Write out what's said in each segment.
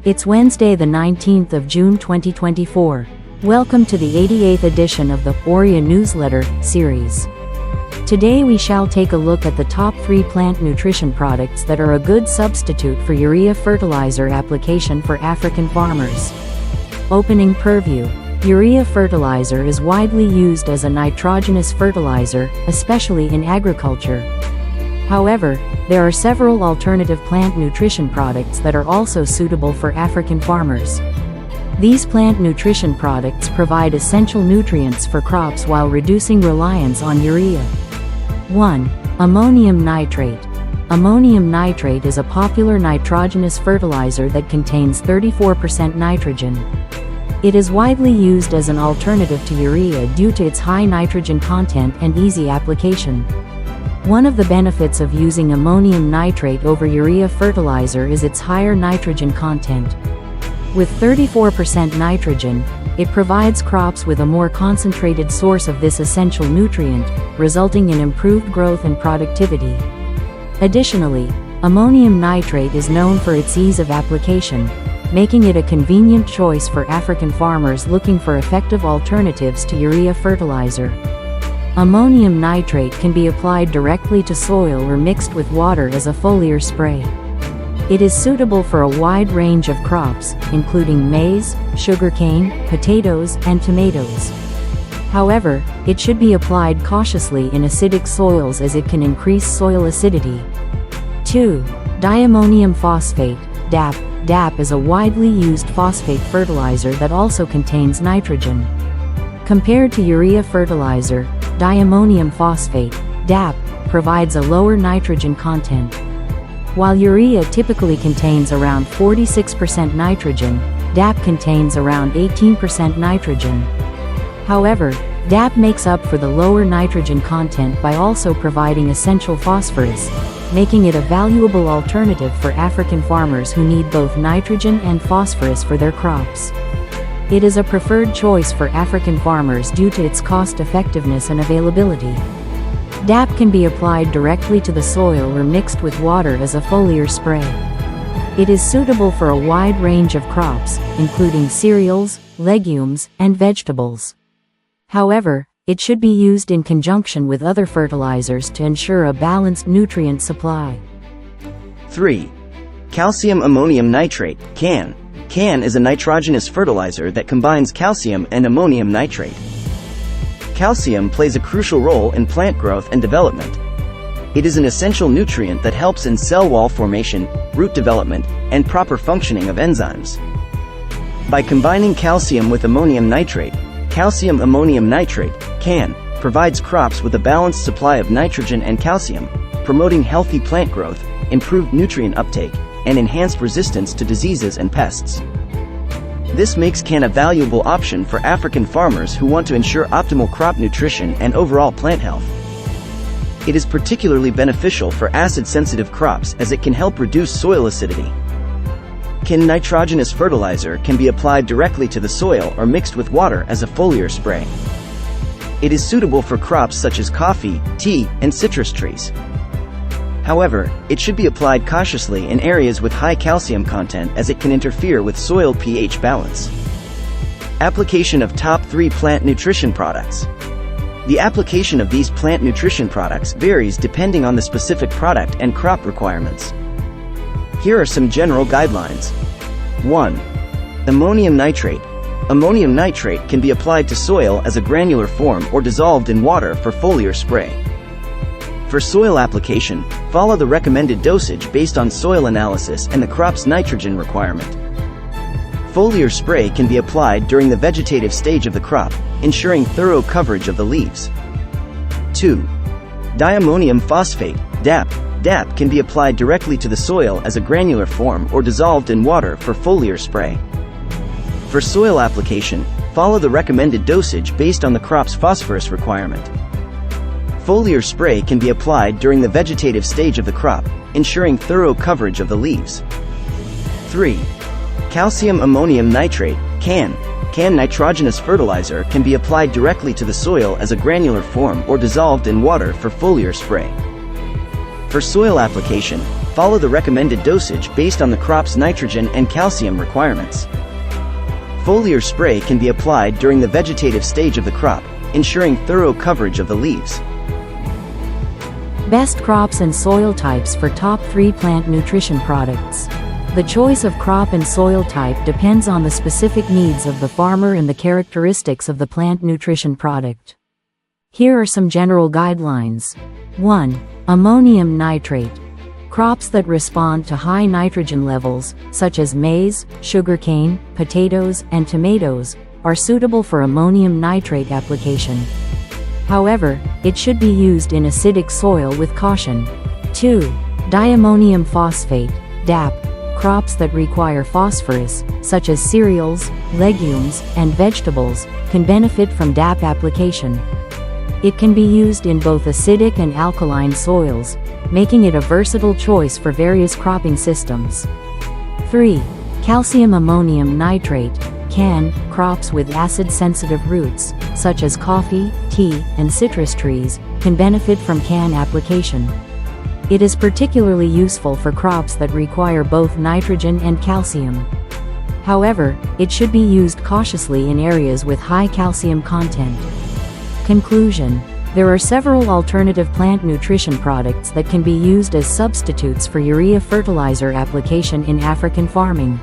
It's Wednesday the 19th of June 2024. Welcome to the 88th edition of the Ouria newsletter series. Today we shall take a look at the top 3 plant nutrition products that are a good substitute for urea fertilizer application for African farmers. Opening purview. Urea fertilizer is widely used as a nitrogenous fertilizer, especially in agriculture. However, there are several alternative plant nutrition products that are also suitable for African farmers. These plant nutrition products provide essential nutrients for crops while reducing reliance on urea. 1. Ammonium nitrate. Ammonium nitrate is a popular nitrogenous fertilizer that contains 34% nitrogen. It is widely used as an alternative to urea due to its high nitrogen content and easy application. One of the benefits of using ammonium nitrate over urea fertilizer is its higher nitrogen content. With 34% nitrogen, it provides crops with a more concentrated source of this essential nutrient, resulting in improved growth and productivity. Additionally, ammonium nitrate is known for its ease of application, making it a convenient choice for African farmers looking for effective alternatives to urea fertilizer. Ammonium nitrate can be applied directly to soil or mixed with water as a foliar spray. It is suitable for a wide range of crops, including maize, sugarcane, potatoes, and tomatoes. However, it should be applied cautiously in acidic soils as it can increase soil acidity. 2. Diammonium phosphate, DAP. DAP is a widely used phosphate fertilizer that also contains nitrogen. Compared to urea fertilizer, diammonium phosphate, DAP, provides a lower nitrogen content. While urea typically contains around 46% nitrogen, DAP contains around 18% nitrogen. However, DAP makes up for the lower nitrogen content by also providing essential phosphorus, making it a valuable alternative for African farmers who need both nitrogen and phosphorus for their crops. It is a preferred choice for African farmers due to its cost-effectiveness and availability. DAP can be applied directly to the soil or mixed with water as a foliar spray. It is suitable for a wide range of crops, including cereals, legumes, and vegetables. However, it should be used in conjunction with other fertilizers to ensure a balanced nutrient supply. 3. Calcium ammonium nitrate, CAN. CAN is a nitrogenous fertilizer that combines calcium and ammonium nitrate. Calcium plays a crucial role in plant growth and development. It is an essential nutrient that helps in cell wall formation, root development, and proper functioning of enzymes. By combining calcium with ammonium nitrate, calcium ammonium nitrate, CAN, provides crops with a balanced supply of nitrogen and calcium, promoting healthy plant growth, improved nutrient uptake, and enhanced resistance to diseases and pests. This makes CAN a valuable option for African farmers who want to ensure optimal crop nutrition and overall plant health. It is particularly beneficial for acid-sensitive crops as it can help reduce soil acidity. CAN nitrogenous fertilizer can be applied directly to the soil or mixed with water as a foliar spray. It is suitable for crops such as coffee, tea, and citrus trees. However, it should be applied cautiously in areas with high calcium content as it can interfere with soil pH balance. Application of top 3 plant nutrition products. The application of these plant nutrition products varies depending on the specific product and crop requirements. Here are some general guidelines. 1. Ammonium nitrate. Ammonium nitrate can be applied to soil as a granular form or dissolved in water for foliar spray. For soil application, follow the recommended dosage based on soil analysis and the crop's nitrogen requirement. Foliar spray can be applied during the vegetative stage of the crop, ensuring thorough coverage of the leaves. 2. Diammonium phosphate, DAP. DAP can be applied directly to the soil as a granular form or dissolved in water for foliar spray. For soil application, follow the recommended dosage based on the crop's phosphorus requirement. Foliar spray can be applied during the vegetative stage of the crop, ensuring thorough coverage of the leaves. 3. Calcium ammonium nitrate, CAN. CAN nitrogenous fertilizer can be applied directly to the soil as a granular form or dissolved in water for foliar spray. For soil application, follow the recommended dosage based on the crop's nitrogen and calcium requirements. Foliar spray can be applied during the vegetative stage of the crop, ensuring thorough coverage of the leaves. Best crops and soil types for top 3 plant nutrition products. The choice of crop and soil type depends on the specific needs of the farmer and the characteristics of the plant nutrition product. Here are some general guidelines. 1. Ammonium nitrate. Crops that respond to high nitrogen levels, such as maize, sugarcane, potatoes, and tomatoes, are suitable for ammonium nitrate application. However, it should be used in acidic soil with caution. 2. Diammonium phosphate, DAP. Crops that require phosphorus, such as cereals, legumes, and vegetables, can benefit from DAP application. It can be used in both acidic and alkaline soils, making it a versatile choice for various cropping systems. 3. Calcium ammonium nitrate, CAN. Crops with acid-sensitive roots, such as coffee, tea, and citrus trees, can benefit from CAN application. It is particularly useful for crops that require both nitrogen and calcium. However, it should be used cautiously in areas with high calcium content. Conclusion: there are several alternative plant nutrition products that can be used as substitutes for urea fertilizer application in African farming.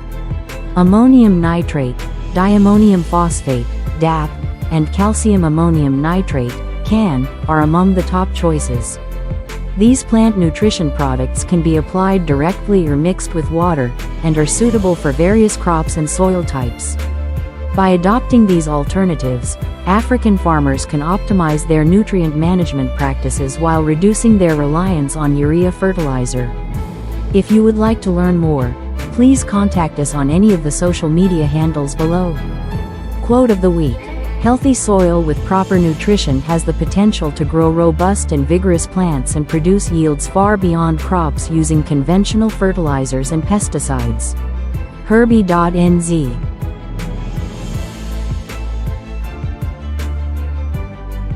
Ammonium nitrate, diammonium phosphate, DAP, and calcium ammonium nitrate, CAN, are among the top choices. These plant nutrition products can be applied directly or mixed with water, and are suitable for various crops and soil types. By adopting these alternatives, African farmers can optimize their nutrient management practices while reducing their reliance on urea fertilizer. If you would like to learn more, please contact us on any of the social media handles below. Quote of the week: healthy soil with proper nutrition has the potential to grow robust and vigorous plants and produce yields far beyond crops using conventional fertilizers and pesticides. Herbie.nz